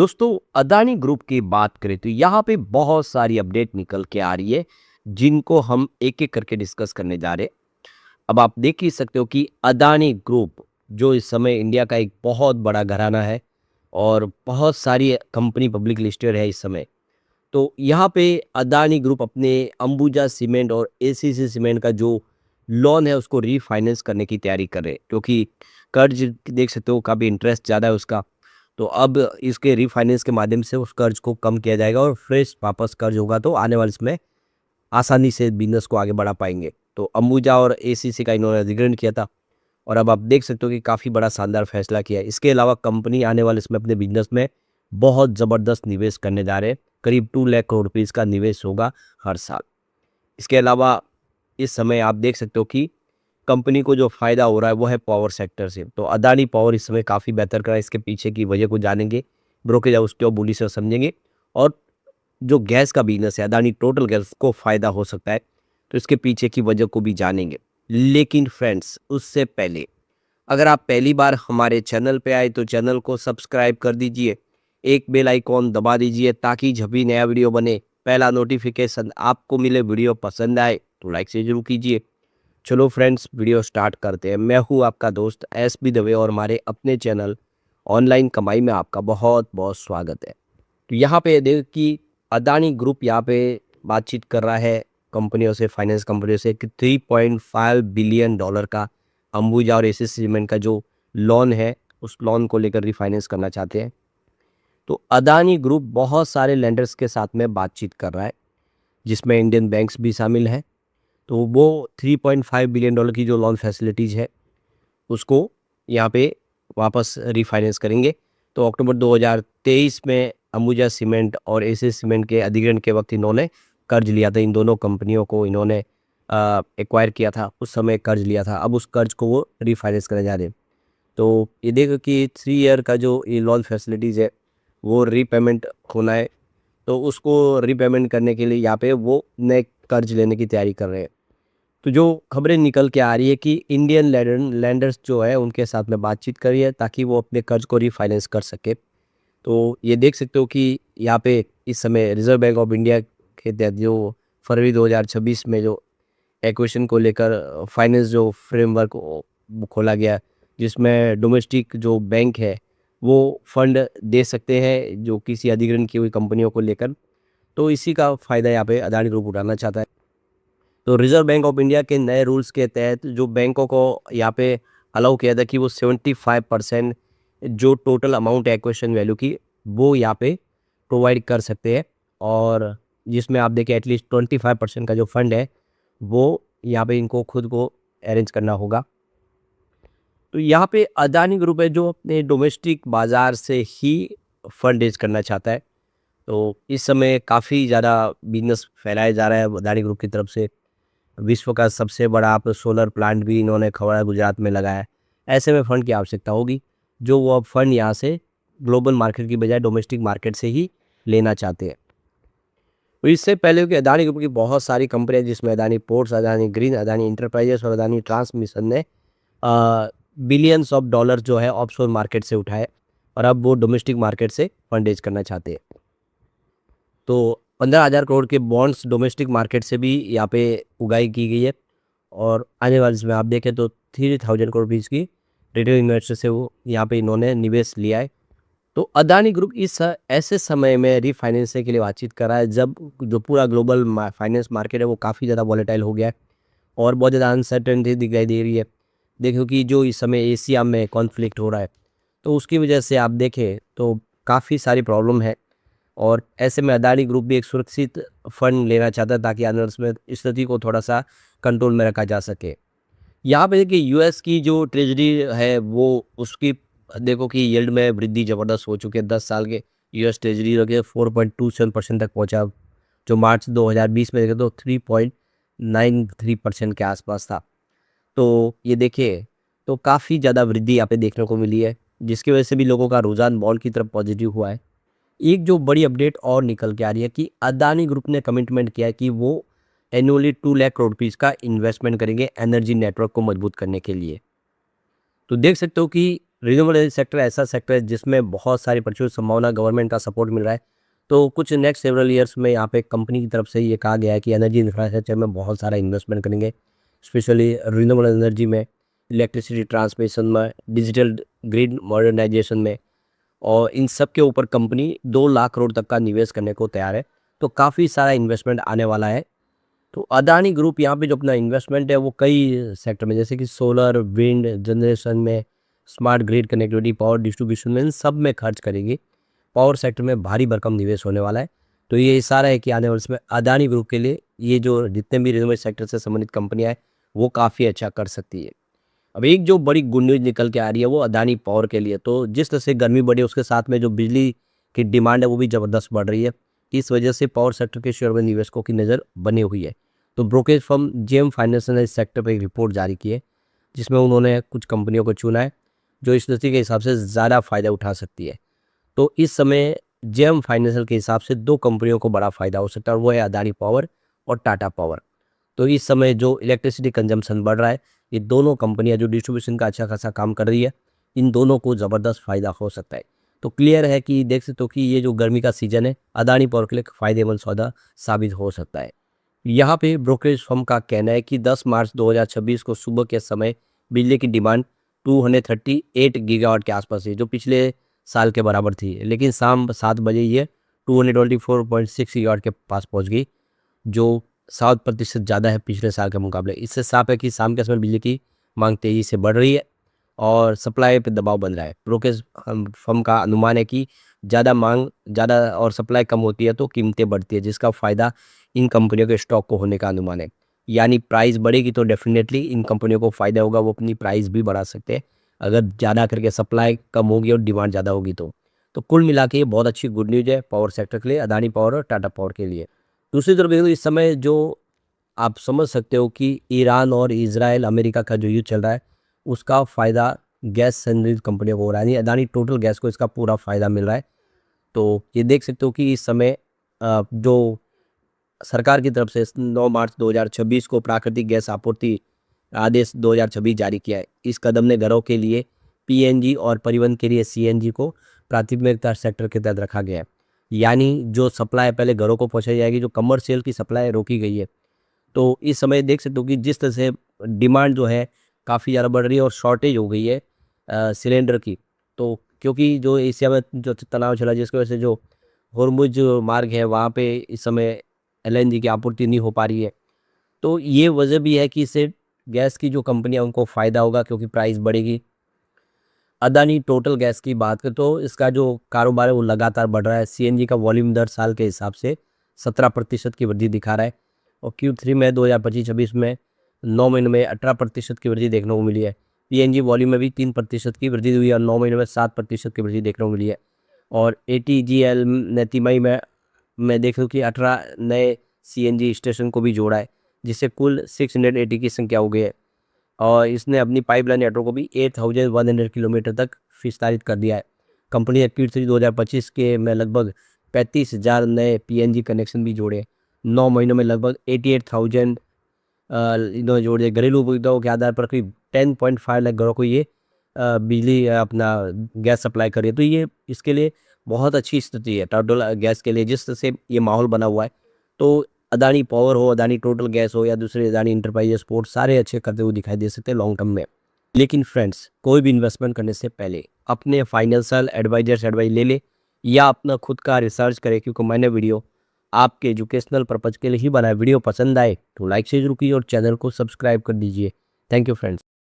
दोस्तों, अदानी ग्रुप की बात करें तो यहाँ पे बहुत सारी अपडेट निकल के आ रही है, जिनको हम एक एक करके डिस्कस करने जा रहे हैं। अब आप देख ही सकते हो कि अदानी ग्रुप जो इस समय इंडिया का एक बहुत बड़ा घराना है और बहुत सारी कंपनी पब्लिक लिस्टेड है इस समय। तो यहाँ पे अदानी ग्रुप अपने अंबुजा सीमेंट और एसीसी सीमेंट का जो लोन है उसको रीफाइनेंस करने की तैयारी कर रहे हैं, क्योंकि कर्ज देख सकते हो काफ़ी इंटरेस्ट ज़्यादा है उसका। तो अब इसके रीफाइनेंस के माध्यम से उस कर्ज को कम किया जाएगा और फ्रेश वापस कर्ज होगा, तो आने वाले समय आसानी से बिजनेस को आगे बढ़ा पाएंगे। तो अंबुजा और एसीसी का इन्होंने अधिग्रहण किया था और अब आप देख सकते हो कि काफ़ी बड़ा शानदार फैसला किया है। इसके अलावा कंपनी आने वाले समय अपने बिजनेस में बहुत ज़बरदस्त निवेश करने जा रहे हैं। करीब 2 लाख करोड़ रुपीज़ का निवेश होगा हर साल। इसके अलावा इस समय आप देख सकते हो कि कंपनी को जो फ़ायदा हो रहा है वो है पावर सेक्टर से। तो अदानी पावर इस समय काफ़ी बेहतर कर रहा है। इसके पीछे की वजह को जानेंगे, ब्रोकेज हाउस के बुली से समझेंगे और जो गैस का बिज़नेस है अदानी टोटल गैस को फ़ायदा हो सकता है, तो इसके पीछे की वजह को भी जानेंगे। लेकिन फ्रेंड्स, उससे पहले अगर आप पहली बार हमारे चैनल पे आए तो चैनल को सब्सक्राइब कर दीजिए, एक बेल आइकॉन दबा दीजिए ताकि जब भी नया वीडियो बने पहला नोटिफिकेशन आपको मिले। वीडियो पसंद आए तो लाइक से जरूर कीजिए। चलो फ्रेंड्स, वीडियो स्टार्ट करते हैं। मैं हूँ आपका दोस्त एसबी दवे और हमारे अपने चैनल ऑनलाइन कमाई में आपका बहुत बहुत स्वागत है। तो यहाँ पे देख कि अदानी ग्रुप यहाँ पे बातचीत कर रहा है कंपनियों से, फाइनेंस कंपनियों से कि 3.5 बिलियन डॉलर का अंबुजा और एसीसी सीमेंट का जो लोन है उस लोन को लेकर रिफाइनेंस करना चाहते हैं। तो अदानी ग्रुप बहुत सारे लेंडर्स के साथ में बातचीत कर रहा है, जिसमें इंडियन बैंक्स भी शामिल हैं। तो वो 3.5 बिलियन डॉलर की जो लोन फैसिलिटीज़ है उसको यहाँ पे वापस रिफाइनेंस करेंगे। तो अक्टूबर 2023 में अंबुजा सीमेंट और एसीसी सीमेंट के अधिग्रहण के वक्त इन्होंने कर्ज लिया था। इन दोनों कंपनियों को इन्होंने एक्वायर किया था, उस समय कर्ज लिया था। अब उस कर्ज को वो रिफाइनेंस करने जा रहे हैं। तो ये देखो कि 3 ईयर का जो ये लोन फैसिलिटीज़ है वो रीपेमेंट होना है, तो उसको रीपेमेंट करने के लिए यहाँ पे वो नए कर्ज लेने की तैयारी कर रहे हैं। तो जो खबरें निकल के आ रही है कि इंडियन लैंडर्स जो है उनके साथ में बातचीत करी है ताकि वो अपने कर्ज को रीफाइनेंस कर सके। तो ये देख सकते हो कि यहाँ पे इस समय रिजर्व बैंक ऑफ इंडिया के तहत जो फरवरी 2026 में जो एक्वेशन को लेकर फाइनेंस जो फ्रेमवर्क खोला गया, जिसमें डोमेस्टिक जो बैंक है वो फंड दे सकते हैं जो किसी अधिग्रहण की हुई कंपनियों को लेकर। तो इसी का फ़ायदा यहाँ पे अदानी ग्रुप उठाना चाहता है। तो रिजर्व बैंक ऑफ इंडिया के नए रूल्स के तहत जो बैंकों को यहाँ पे अलाउ किया था कि वो 75% जो टोटल अमाउंट है एक्वेशन वैल्यू की वो यहाँ पे प्रोवाइड कर सकते हैं, और जिसमें आप देखें एटलीस्ट 25% का जो फंड है वो यहाँ पे इनको खुद को अरेंज करना होगा। तो यहाँ पे अदानी ग्रुप है जो अपने डोमेस्टिक बाज़ार से ही फंड रेज करना चाहता है। तो इस समय काफ़ी ज़्यादा बिजनेस फैलाया जा रहा है अदानी ग्रुप की तरफ से। विश्व का सबसे बड़ा आप सोलर प्लांट भी इन्होंने खवड़ा गुजरात में लगाया है। ऐसे में फ़ंड की आवश्यकता होगी, जो वो अब फंड यहाँ से ग्लोबल मार्केट की बजाय डोमेस्टिक मार्केट से ही लेना चाहते हैं। तो इससे पहले कि अदानी ग्रुप की बहुत सारी कंपनियां, जिसमें Adani ports, Adani green, Adani enterprises और अदानी ट्रांसमिशन ने बिलियंस ऑफ डॉलर जो है ऑफशोर मार्केट से उठाए और अब वो डोमेस्टिक मार्केट से फंड रेज करना चाहते हैं। तो 15,000 करोड़ के बॉन्ड्स डोमेस्टिक मार्केट से भी यहाँ पे उगाई की गई है, और आने वाले समय आप देखें तो 3,000 करोड़ रुपीज़ की रिटेल इन्वेस्टर से वो यहाँ पे इन्होंने निवेश लिया है। तो अदानी ग्रुप इस ऐसे समय में रीफाइनेंसिंग के लिए बातचीत कर रहा है जब जो पूरा ग्लोबल फाइनेंस मार्केट है वो काफ़ी ज़्यादा वॉलेटाइल हो गया है और बहुत ज़्यादा अनसर्टेनिटी दिखाई दे रही है। देखो कि जो इस समय एशिया में कॉन्फ्लिक्ट हो रहा है, तो उसकी वजह से आप देखें तो काफ़ी सारी प्रॉब्लम है, और ऐसे में अदानी ग्रुप भी एक सुरक्षित फंड लेना चाहता है ताकि आने वाले समय स्थिति को थोड़ा सा कंट्रोल में रखा जा सके। यहाँ पे देखिए यूएस की जो ट्रेजरी है वो उसकी देखो कि यील्ड में वृद्धि ज़बरदस्त हो चुकी है। 10 साल के यूएस ट्रेजरी रखे 4.27% तक पहुँचा, जो मार्च 2020 में देखे तो 3.93% के आसपास था। तो ये देखिए तो काफ़ी ज़्यादा वृद्धि यहाँ पे देखने को मिली है, जिसकी वजह से भी लोगों का रुझान बॉन्ड की तरफ पॉजिटिव हुआ है। एक जो बड़ी अपडेट और निकल के आ रही है कि अदानी ग्रुप ने कमिटमेंट किया है कि वो एनुअली 2 लाख करोड़ रुपीज़ का इन्वेस्टमेंट करेंगे एनर्जी नेटवर्क को मजबूत करने के लिए। तो देख सकते हो कि रिन्यूएबल एनर्जी सेक्टर ऐसा सेक्टर है जिसमें बहुत सारी प्रचुर संभावना, गवर्नमेंट का सपोर्ट मिल रहा है। तो कुछ नेक्स्ट सेवरल ईयर्स में यहाँ पे कंपनी की तरफ से ये कहा गया है कि एनर्जी इंफ्रास्ट्रक्चर में बहुत सारा इन्वेस्टमेंट करेंगे, स्पेशली रिन्यूएबल एनर्जी में, इलेक्ट्रिसिटी ट्रांसमिशन में, डिजिटल ग्रिड मॉडर्नाइजेशन में, और इन सब के ऊपर कंपनी 2 लाख करोड़ तक का निवेश करने को तैयार है। तो काफ़ी सारा इन्वेस्टमेंट आने वाला है। तो अदानी ग्रुप यहाँ पे जो अपना इन्वेस्टमेंट है वो कई सेक्टर में, जैसे कि सोलर, विंड जनरेशन में, smart grid connectivity, power distribution में, इन सब में खर्च करेगी। पावर सेक्टर में भारी भरकम निवेश होने वाला है। तो ये इशारा है कि आने वाले समय अदानी ग्रुप के लिए ये जो जितने भी रिन्यूएबल सेक्टर से संबंधित कंपनियां हैं वो काफ़ी अच्छा कर सकती है। अब एक जो बड़ी गुड न्यूज़ निकल के आ रही है वो अदानी पावर के लिए। तो जिस तरह से गर्मी बढ़ी है उसके साथ में जो बिजली की डिमांड है वो भी ज़बरदस्त बढ़ रही है। इस वजह से पावर सेक्टर के शेयर में निवेशकों की नज़र बनी हुई है। तो ब्रोकरेज फर्म जेएम फाइनेंस ने इस सेक्टर पर एक रिपोर्ट जारी की है जिसमें उन्होंने कुछ कंपनियों को चुना है जो इस स्थिति के हिसाब से ज़्यादा फ़ायदा उठा सकती है। तो इस समय जेएम फाइनेंशियल के हिसाब से 2 कंपनियों को बड़ा फ़ायदा हो सकता है और वो है अदानी पावर और टाटा पावर। तो इस समय जो इलेक्ट्रिसिटी कंजम्पशन बढ़ रहा है, ये दोनों कंपनियां जो डिस्ट्रीब्यूशन का अच्छा खासा काम कर रही है, इन दोनों को ज़बरदस्त फ़ायदा हो सकता है। तो क्लियर है कि देख सकते हो कि ये जो गर्मी का सीज़न है अदानी पावर के लिए फ़ायदेमंद सौदा साबित हो सकता है। यहाँ पे ब्रोकरेज फर्म का कहना है कि 10 मार्च 2026 को सुबह के समय बिजली की डिमांड 238 गीगावाट के आसपास है, जो पिछले साल के बराबर थी। लेकिन शाम 7 बजे ये 224.6 गीगावाट के पास पहुंच गई, जो 7% ज़्यादा है पिछले साल के मुकाबले। इससे साफ है कि शाम के समय बिजली की मांग तेज़ी से बढ़ रही है और सप्लाई पे दबाव बन रहा है। ब्रोकरेज फर्म का अनुमान है कि ज़्यादा मांग ज़्यादा और सप्लाई कम होती है तो कीमतें बढ़ती है, जिसका फ़ायदा इन कंपनियों के स्टॉक को होने का अनुमान है। यानी प्राइस बढ़ेगी तो डेफिनेटली इन कंपनियों को फ़ायदा होगा, वो अपनी प्राइस भी बढ़ा सकते हैं अगर ज़्यादा करके सप्लाई कम होगी और डिमांड ज़्यादा होगी तो। कुल मिला के ये बहुत अच्छी गुड न्यूज़ है पावर सेक्टर के लिए, अदानी पावर और टाटा पावर के लिए। दूसरी तरफ देखो इस समय जो आप समझ सकते हो कि ईरान और इजराइल अमेरिका का जो युद्ध चल रहा है उसका फ़ायदा गैस संबंधित कंपनियों को हो रहा है, यानी अदानी टोटल गैस को इसका पूरा फ़ायदा मिल रहा है। तो ये देख सकते हो कि इस समय जो सरकार की तरफ से 9 मार्च 2026 को प्राकृतिक गैस आपूर्ति आदेश 2026 जारी किया है। इस कदम ने घरों के लिए पीएनजी और परिवहन के लिए सीएनजी को प्राथमिकता सेक्टर के तहत रखा गया है। यानी जो सप्लाई पहले घरों को पहुंचाई जाएगी, जो कमर्शियल की सप्लाई रोकी गई है। तो इस समय देख सकते हो कि जिस तरह से डिमांड जो है काफ़ी ज़्यादा बढ़ रही है और शॉर्टेज हो गई है सिलेंडर की। तो क्योंकि जो एशिया में जो तनाव चला जिसकी वजह से जो होर्मुज मार्ग है वहाँ पे इस समय एलएनजी की आपूर्ति नहीं हो पा रही है। तो ये वजह भी है कि इससे गैस की जो कंपनियां उनको फ़ायदा होगा क्योंकि प्राइस बढ़ेगी। अदानी टोटल गैस की बात करें तो इसका जो कारोबार है वो लगातार बढ़ रहा है। सीएनजी का वॉल्यूम दर साल के हिसाब से 17% की वृद्धि दिखा रहा है और Q3 में 2025-26 में 9 महीनों में 18% की वृद्धि देखने को मिली है। पीएनजी वॉल्यूम में भी 3% की वृद्धि हुई है और 9 महीनों में 7% की वृद्धि देखने को मिली है। और एटीजीएल ने तिमाही में मैं देख लूँ कि 18 नए सीएनजी स्टेशन को भी जोड़ा है, जिससे कुल 680 की संख्या हो गई है। और इसने अपनी पाइपलाइन नेटवर्क को भी 8100 किलोमीटर तक विस्तारित कर दिया है। कंपनी ने Q3 2025 के में लगभग 35,000 नए पीएनजी कनेक्शन भी जोड़े। 9 महीनों में लगभग 88,000 इन्होंने जोड़े। घरेलू उपभोक्ताओं के आधार पर करीब 10.5 लाख घरों को ये बिजली अपना गैस सप्लाई कर रही है। तो ये इसके लिए बहुत अच्छी स्थिति है टोटल गैस के लिए, जिस तरह से ये माहौल बना हुआ है। तो अदानी पावर हो, अदानी टोटल गैस हो या दूसरे अदानी इंटरप्राइजेस पोर्ट, सारे अच्छे करते हुए दिखाई दे सकते हैं लॉन्ग टर्म में। लेकिन फ्रेंड्स, कोई भी इन्वेस्टमेंट करने से पहले अपने फाइनेंशियल एडवाइजर से एडवाइस ले ले या अपना खुद का रिसर्च करें, क्योंकि मैंने वीडियो आपके एजुकेशनल पर्पज़ के लिए ही बनाया। वीडियो पसंद आए तो लाइक से जरूर कीजिए और चैनल को सब्सक्राइब कर दीजिए। Thank you friends.